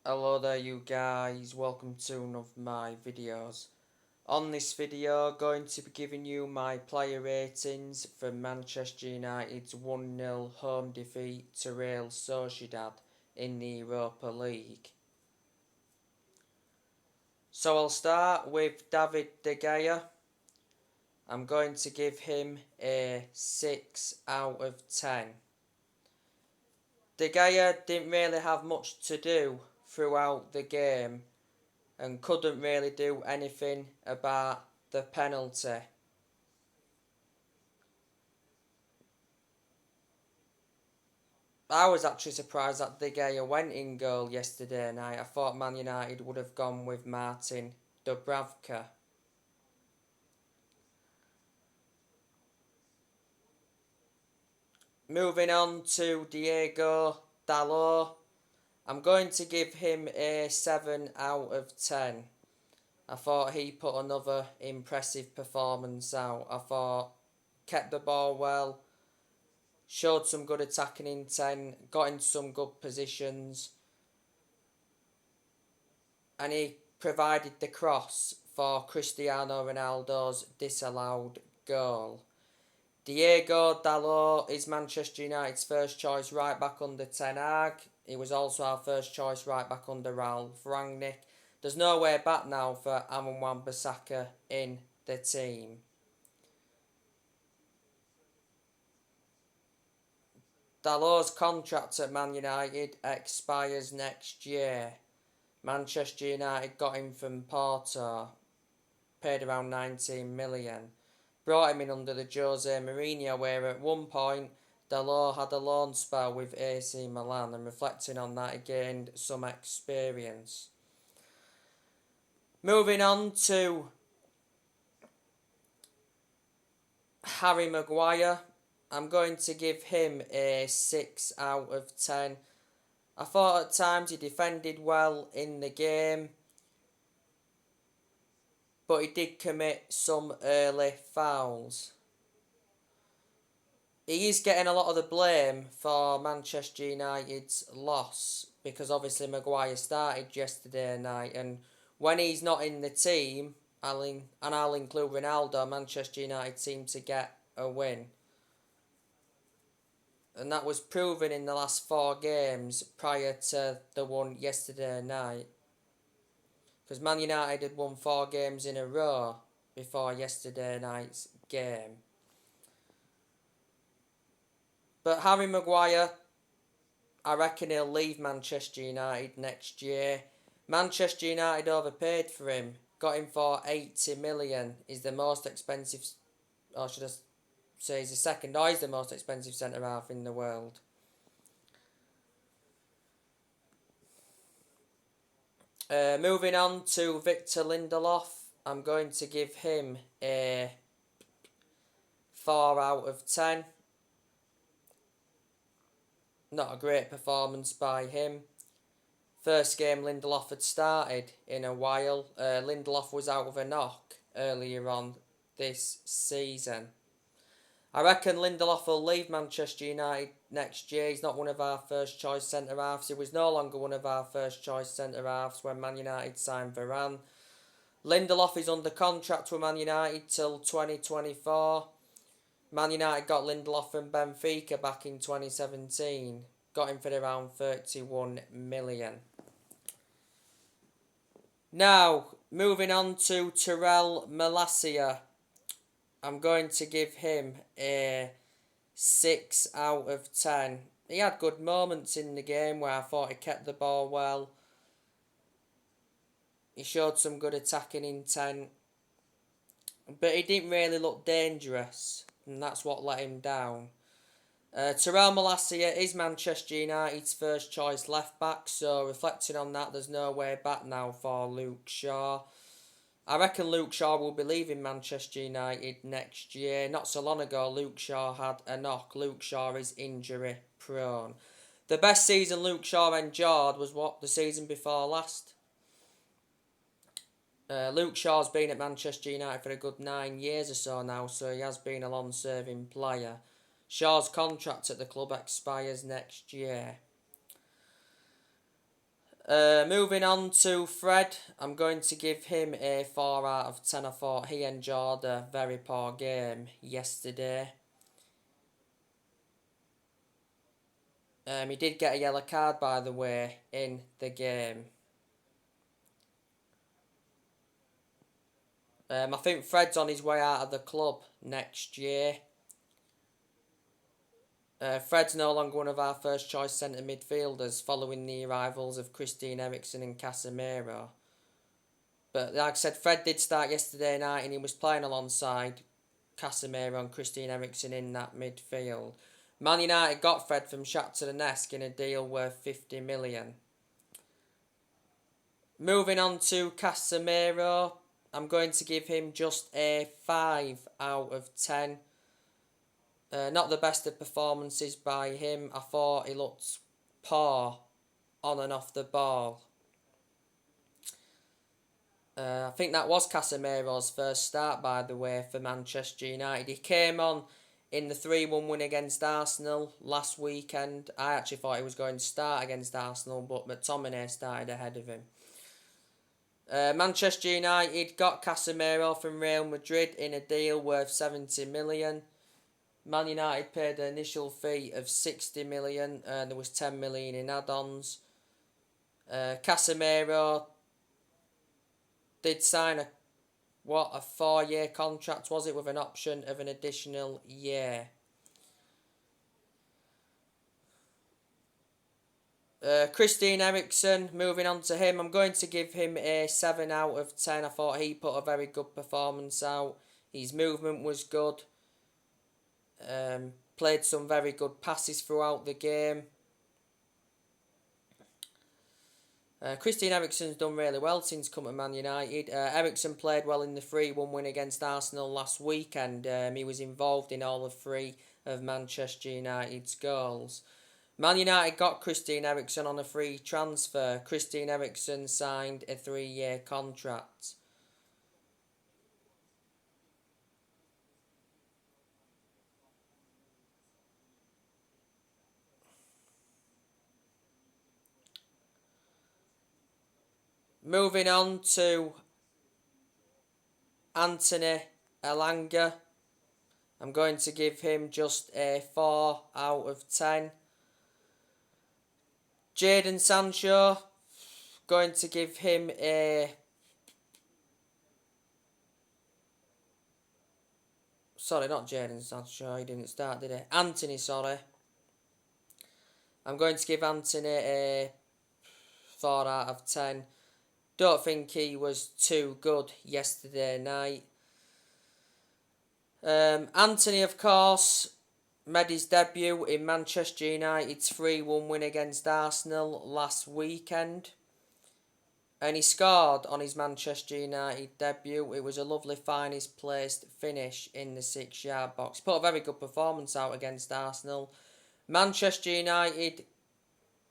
Hello there you guys, welcome to one of my videos. On this video, going to be giving you my player ratings for Manchester United's 1-0 home defeat to Real Sociedad in the Europa League. So I'll start with David De Gea. I'm going to give him a 6 out of 10. De Gea didn't really have much to do throughout the game and couldn't really do anything about the penalty. I was actually surprised that De Gea went in goal yesterday night. I thought Man United would have gone with Martin Dubravka. Moving on to Diego Dalor. I'm going to give him a 7 out of 10. I thought he put another impressive performance out. I thought kept the ball well, showed some good attacking intent, got into some good positions, and he provided the cross for Cristiano Ronaldo's disallowed goal. Diego Dalor is Manchester United's first choice right back under Ten Hag. He was also our first choice right back under Ralph Rangnick. There's no way back now for Aaron Wan-Bissaka in the team. Dalor's contract at Man United expires next year. Manchester United got him from Porto, paid around 19 million. Brought him in under the Jose Mourinho, where at one point Dalor had a loan spell with AC Milan, and reflecting on that, he gained some experience. Moving on to Harry Maguire, I'm going to give him a 6 out of 10. I thought at times he defended well in the game, but he did commit some early fouls. He is getting a lot of the blame for Manchester United's loss because obviously Maguire started yesterday night, and when he's not in the team, I'll include Ronaldo, Manchester United seem to get a win. And that was proven in the last 4 games prior to the one yesterday night. Because Man United had won 4 games in a row before yesterday night's game. But Harry Maguire, I reckon he'll leave Manchester United next year. Manchester United overpaid for him. Got him for 80 million. He's the most expensive, or should I say he's the second, or he's the most expensive centre-half in the world. Moving on to Victor Lindelof, I'm going to give him a 4 out of 10. Not a great performance by him. First game Lindelof had started in a while. Lindelof was out of a knock earlier on this season. I reckon Lindelof will leave Manchester United next year. He's not one of our first choice centre-halves. He was no longer one of our first choice centre-halves when Man United signed Varane. Lindelof is under contract with Man United till 2024. Man United got Lindelof from Benfica back in 2017. Got him for around 31 million. Now, moving on to Terrell Malacia. I'm going to give him a 6 out of 10. He had good moments in the game where I thought he kept the ball well. He showed some good attacking intent. But he didn't really look dangerous, and that's what let him down. Terrell Malacia is Manchester United's first choice left back, so reflecting on that, there's no way back now for Luke Shaw. I reckon Luke Shaw will be leaving Manchester United next year. Not so long ago, Luke Shaw had a knock. Luke Shaw is injury prone. The best season Luke Shaw endured was the season before last. Luke Shaw's been at Manchester United for a good 9 years or so now, so he has been a long-serving player. Shaw's contract at the club expires next year. Moving on to Fred, I'm going to give him a 4 out of 10. I thought he enjoyed a very poor game yesterday. He did get a yellow card, by the way, in the game. I think Fred's on his way out of the club next year. Fred's no longer one of our first choice centre midfielders following the arrivals of Cristiano Erickson and Castamero. But like I said, Fred did start yesterday night and he was playing alongside Castamero and Cristiano Erickson in that midfield. Man United got Fred from Shakhtar Donetsk in a deal worth 50 million. Moving on to Castamero, I'm going to give him just a 5 out of 10. Not the best of performances by him. I thought he looked poor on and off the ball. I think that was Casamero's first start, by the way, for Manchester United. He came on in the 3-1 win against Arsenal last weekend. I actually thought he was going to start against Arsenal, but McTominay started ahead of him. Manchester United got Casemiro from Real Madrid in a deal worth 70 million. Man United paid an initial fee of 60 million and there was 10 million in add-ons. Casemiro did sign a 4-year contract was it, with an option of an additional year. Christian Erickson, moving on to him, I'm going to give him a 7 out of 10. I thought he put a very good performance out. His movement was good. Played some very good passes throughout the game. Christian Eriksen's done really well since coming to Man United. Erickson played well in the 3-1 win against Arsenal last weekend. He was involved in all 3 of Manchester United's goals. Man United got Christian Eriksen on a free transfer. Christian Eriksen signed a 3-year contract. Moving on to Anthony Elanga. I'm going to give him just a 4 out of 10. Jadon Sancho, going to give him a... Sorry, not Jadon Sancho, he didn't start, did he? Anthony, sorry. I'm going to give Anthony a 4 out of 10. Don't think he was too good yesterday night. Anthony, of course, made his debut in Manchester United's 3-1 win against Arsenal last weekend. And he scored on his Manchester United debut. It was a lovely finest placed finish in the 6-yard box. Put a very good performance out against Arsenal. Manchester United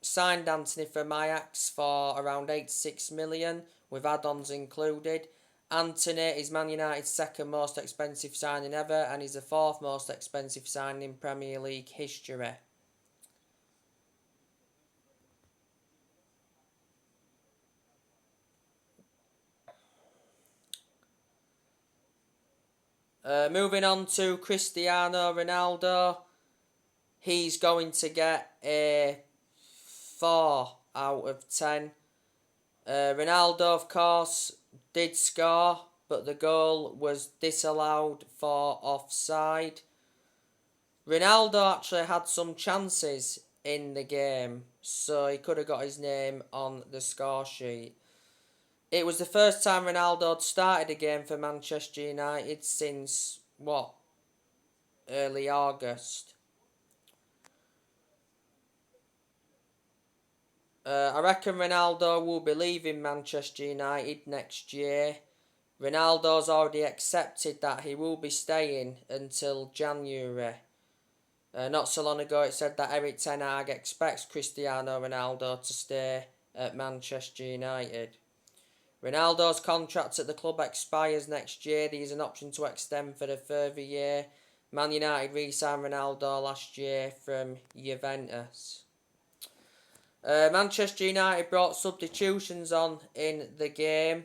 signed Anthony from Ajax for around 86 million, with add-ons included. Anthony is Man United's second most expensive signing ever, and is the 4th most expensive signing in Premier League history. Moving on to Cristiano Ronaldo. He's going to get a 4 out of 10. Ronaldo, of course, did score, but the goal was disallowed for offside. Ronaldo actually had some chances in the game, so he could have got his name on the score sheet. It was the first time Ronaldo had started a game for Manchester United since, early August. I reckon Ronaldo will be leaving Manchester United next year. Ronaldo's already accepted that he will be staying until January. Not so long ago it said that Eric Ten Hag expects Cristiano Ronaldo to stay at Manchester United. Ronaldo's contract at the club expires next year. There is an option to extend for a further year. Man United re-signed Ronaldo last year from Juventus. Manchester United brought substitutions on in the game.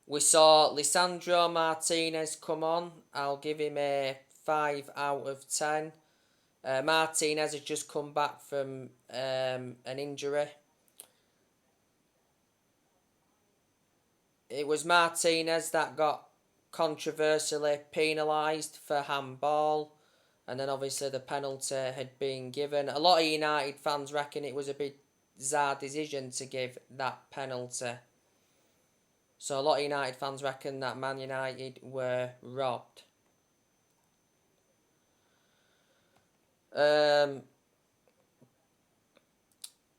We saw Lisandro Martinez come on. I'll give him a 5 out of 10. Martinez has just come back from an injury. It was Martinez that got controversially penalised for handball, and then obviously the penalty had been given. A lot of United fans reckon it was a bizarre decision to give that penalty. So a lot of United fans reckon that Man United were robbed.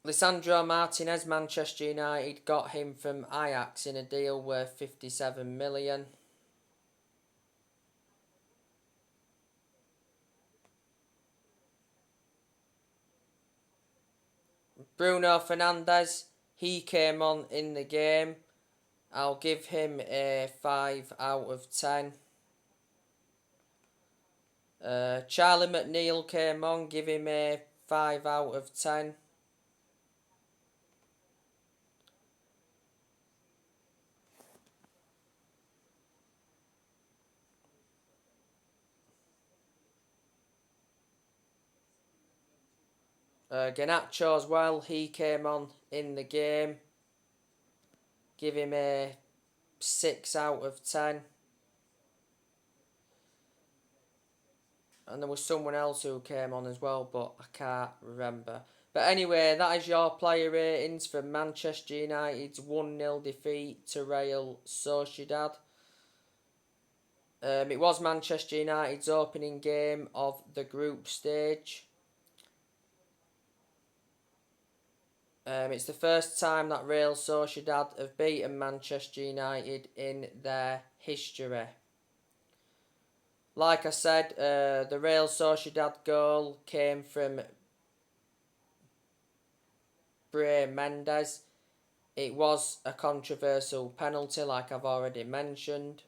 Lisandro Martinez, Manchester United got him from Ajax in a deal worth 57 million. Bruno Fernandes, he came on in the game. I'll give him a 5 out of 10. Charlie McNeil came on, give him a 5 out of 10. Garnacho as well, he came on in the game. Give him a 6 out of 10. And there was someone else who came on as well, but I can't remember. But anyway, that is your player ratings for Manchester United's 1-0 defeat to Real Sociedad. It was Manchester United's opening game of the group stage. It's the first time that Real Sociedad have beaten Manchester United in their history. Like I said, the Real Sociedad goal came from Brais Mendes. It was a controversial penalty, like I've already mentioned.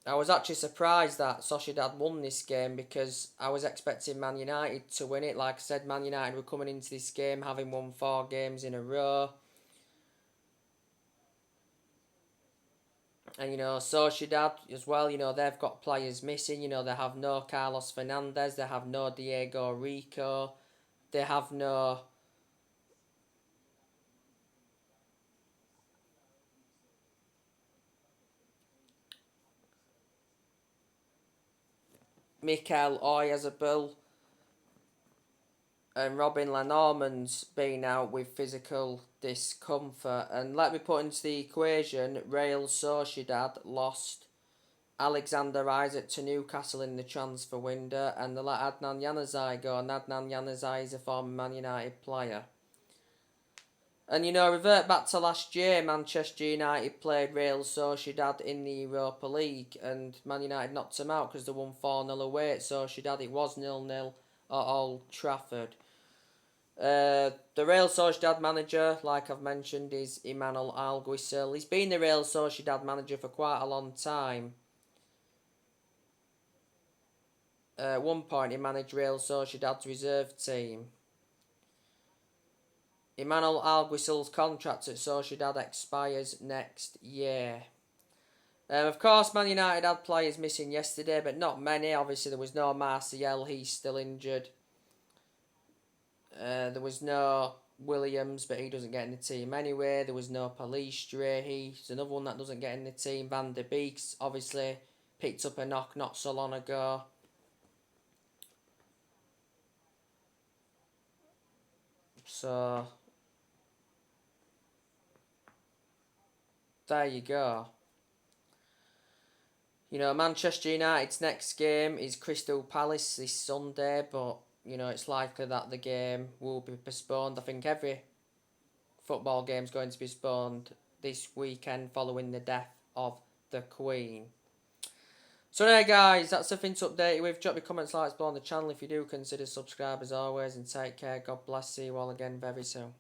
I was actually surprised that Sociedad won this game because I was expecting Man United to win it. Like I said, Man United were coming into this game having won 4 games in a row. And, Sociedad as well, they've got players missing. They have no Carlos Fernandes, they have no Diego Rico, they have no Mikel Oyarzabal, and Robin Lenormand's been out with physical discomfort. And let me put into the equation, Real Sociedad lost Alexander Isak to Newcastle in the transfer window, and they let Adnan Januzaj go, and Adnan Januzaj is a former Man United player. And revert back to last year, Manchester United played Real Sociedad in the Europa League, and Man United knocked them out because they won 4-0 away at Sociedad. It was 0-0 at Old Trafford. The Real Sociedad manager, like I've mentioned, is Emmanuel Alguacil. He's been the Real Sociedad manager for quite a long time. At one point, he managed Real Sociedad's reserve team. Emmanuel Alguacil's contract at Sociedad expires next year. Of course, Man United had players missing yesterday, but not many. Obviously, there was no Martial, he's still injured. There was no Williams, but he doesn't get in the team anyway. There was no Pellistri, he's another one that doesn't get in the team. Van der Beek's obviously picked up a knock not so long ago. So there you go. Manchester United's next game is Crystal Palace this Sunday, but, it's likely that the game will be postponed. I think every football game is going to be postponed this weekend following the death of the Queen. So anyway, guys, that's everything to update you with. Drop your comments, likes below on the channel if you do. Consider subscribe as always, and take care. God bless. See you all again very soon.